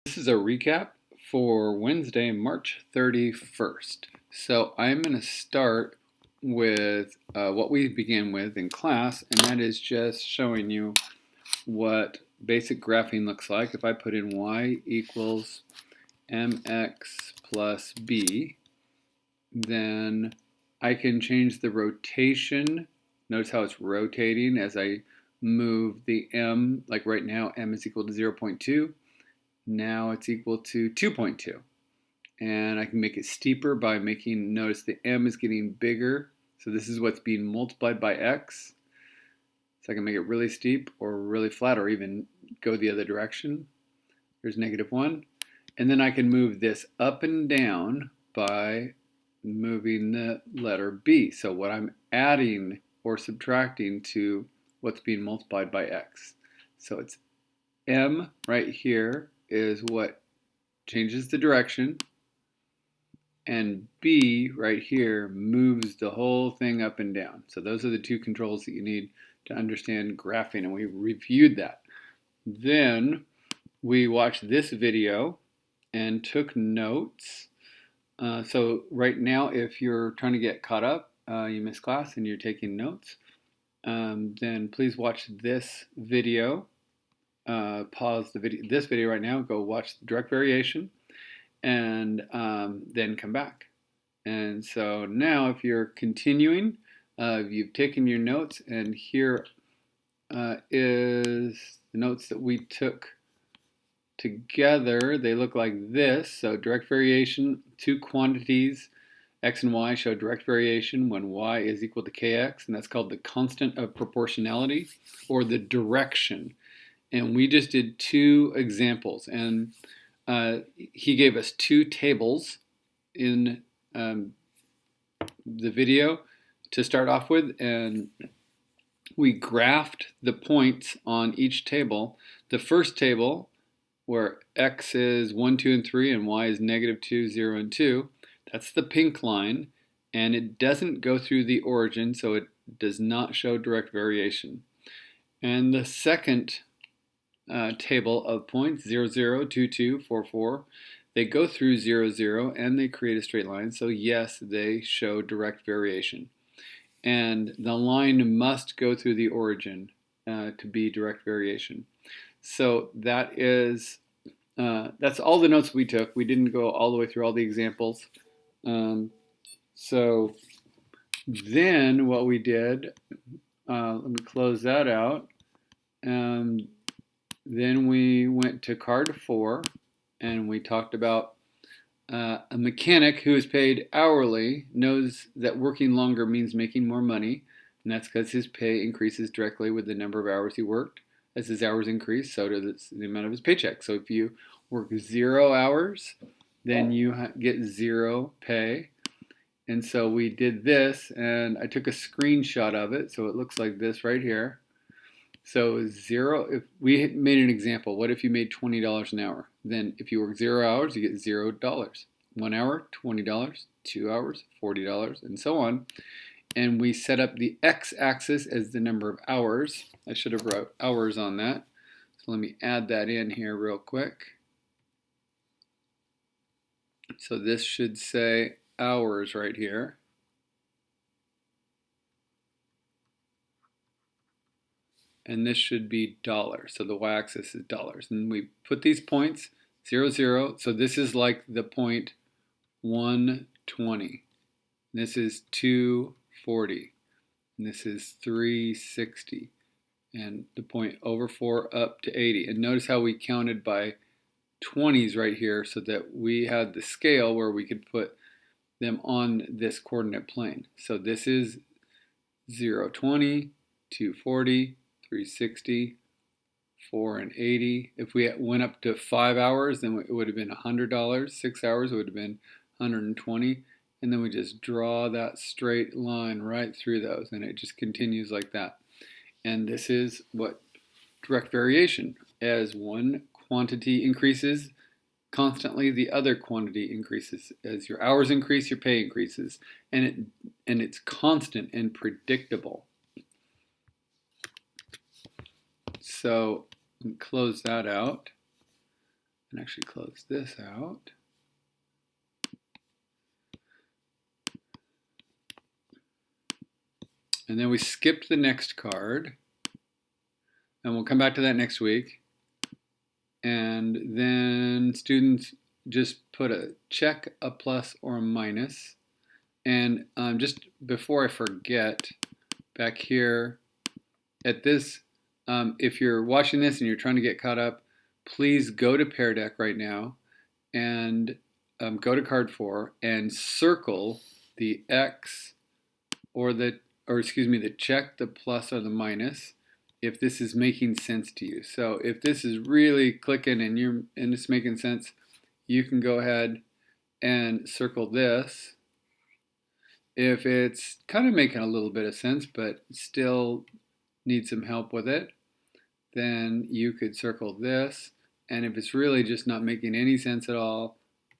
This is a recap for Wednesday, March 31st. So I'm going to start with what we began with in class, and that is just showing you what basic graphing looks like. If I put in y equals mx plus b, then I can change the rotation. Notice how it's rotating as I move the m, like right now m is equal to 0.2. Now it's equal to 2.2. And I can make it steeper by making, notice the m is getting bigger. So this is what's being multiplied by x. So I can make it really steep or really flat or even go the other direction. There's -1. And then I can move this up and down by moving the letter b. So what I'm adding or subtracting to what's being multiplied by x. So it's m right here is what changes the direction, and B right here moves the whole thing up and down. So those are the two controls that you need to understand graphing, and we reviewed that. Then we watched this video and took notes. So right now, if you're trying to get caught up, you missed class and you're taking notes, then please watch this video. Pause this video right now, go watch the direct variation, and then come back. And so now if you're continuing, you've taken your notes, and here is the notes that we took together. They look like this. So direct variation, two quantities, x and y, show direct variation when y is equal to kx, and that's called the constant of proportionality, or the direction. And we just did two examples, and he gave us two tables in the video to start off with, and we graphed the points on each table. The first table, where x is 1, 2, and 3, and y is -2, 0, and 2, that's the pink line, and it doesn't go through the origin, so it does not show direct variation. And the second table of points, 0, 0, 2, 2, 4, 4, they go through 0, 0, and they create a straight line. So yes, they show direct variation. And the line must go through the origin to be direct variation. So that is, that's all the notes we took. We didn't go all the way through all the examples. So then what we did, let me close that out. Then we went to card 4, and we talked about a mechanic who is paid hourly knows that working longer means making more money, and that's because his pay increases directly with the number of hours he worked. As his hours increase, so does the amount of his paycheck. So if you work 0 hours, then you get 0 pay. And so we did this, and I took a screenshot of it, so it looks like this right here. So 0, if we made an example, what if you made $20 an hour? Then if you work 0 hours, you get $0. 1 hour, $20, 2 hours, $40, and so on. And we set up the x-axis as the number of hours. I should have wrote hours on that. So let me add that in here real quick. So this should say hours right here. And this should be dollars. So the y-axis is dollars. And we put these points, 0, 0. So this is like the point 120. This is 240. And this is 360. And the point over 4 up to 80. And notice how we counted by 20s right here, so that we had the scale where we could put them on this coordinate plane. So this is 0, 20, 240, 360, 4, and 80. If we went up to 5 hours, then it would have been $100. 6 hours, it would have been 120. And then we just draw that straight line right through those, and it just continues like that. And this is what direct variation. As one quantity increases constantly, the other quantity increases. As your hours increase, your pay increases. And it's constant and predictable. So close that out. And actually close this out. And then we skipped the next card. And we'll come back to that next week. And then students just put a check, a plus, or a minus. And just before I forget, back here at this, if you're watching this and you're trying to get caught up, please go to Pear Deck right now and go to card 4 and circle the X or the check, the plus, or the minus if this is making sense to you. So if this is really clicking and it's making sense, you can go ahead and circle this. If it's kind of making a little bit of sense but still need some help with it, then you could circle this. And if it's really just not making any sense at all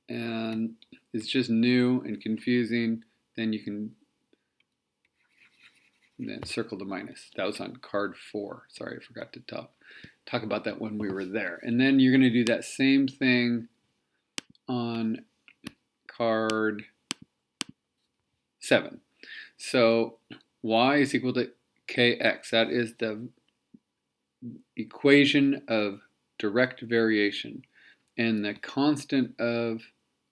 and it's just new and confusing, then you can then circle the minus. That was on card 4. Sorry, I forgot to talk about that when we were there. And then you're going to do that same thing on card 7. So y is equal to kx. That is the equation of direct variation. And the constant of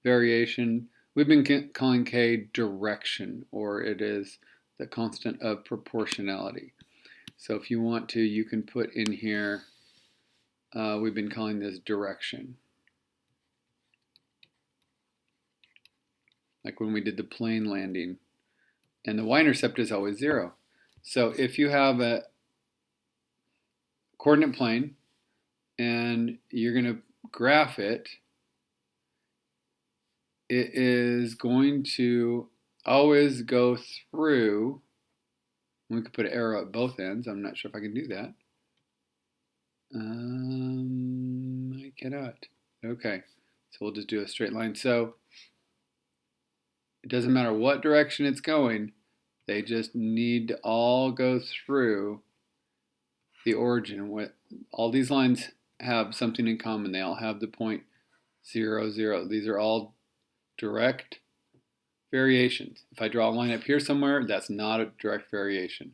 variation, we've been calling k direction, or it is the constant of proportionality. So if you want to, you can put in here, we've been calling this direction. Like when we did the plane landing. And the y-intercept is always 0. So if you have a coordinate plane and you're going to graph it, it is going to always go through. We could put an arrow at both ends. I'm not sure if I can do that. I cannot. Okay, so we'll just do a straight line. So it doesn't matter what direction it's going, they just need to all go through the origin. All these lines have something in common. They all have the point 0, 0. These are all direct variations. If I draw a line up here somewhere, that's not a direct variation.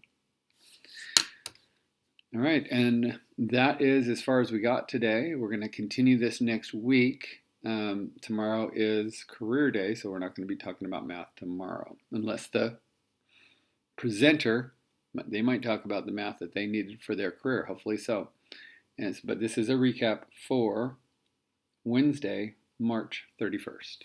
All right, and that is as far as we got today. We're going to continue this next week. Tomorrow is career day, so we're not going to be talking about math tomorrow, unless the presenter, they might talk about the math that they needed for their career, hopefully so. But this is a recap for Wednesday, March 31st.